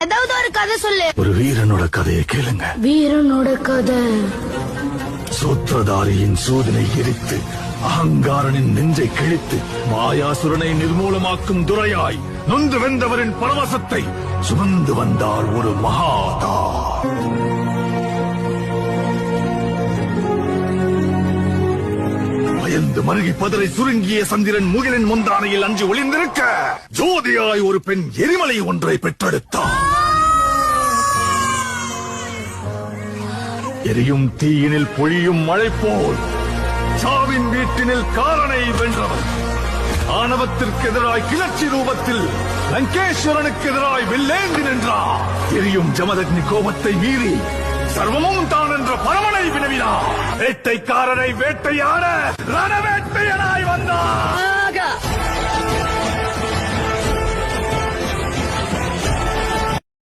ஏதாவது ஒரு கதை சொல்லு. ஒரு வீரனோட கதையை கேளுங்க. வீரனோட கதை. சூத்திரதாரியின் சூதனை எரித்து அகங்காரனின் நெஞ்சை கிழித்து மாயாசுரனை நிர்மூலமாக்கும் துரையாய் நொந்து வென்றவரின் பரவசத்தை சுமந்து வந்தார் ஒரு மகாதா. பயந்து மருகி பதரை சுருங்கிய சந்திரன் முகிலின் முந்தானையில் அஞ்சு ஒளிந்திருக்க ஜோதியாய் ஒரு பெண் எரிமலை ஒன்றை பெற்றெடுத்தார். எரியும் தீயினில் பொழியும் மழை போல் சாவின் வீட்டினில் காரனை வென்றவர். ஆணவத்திற்கு எதிராய் கிளர்ச்சி ரூபத்தில் லங்கேஸ்வரனுக்கு எதிராய் வெள்ளேந்தி நின்றார். எரியும் ஜமதக்னி கோபத்தை மீறி சர்வமும் தான் என்ற பரமனை வினவினார். வேட்டைக்காரரை வேட்டையாட ரணவேட்டையனாய் வந்தார்.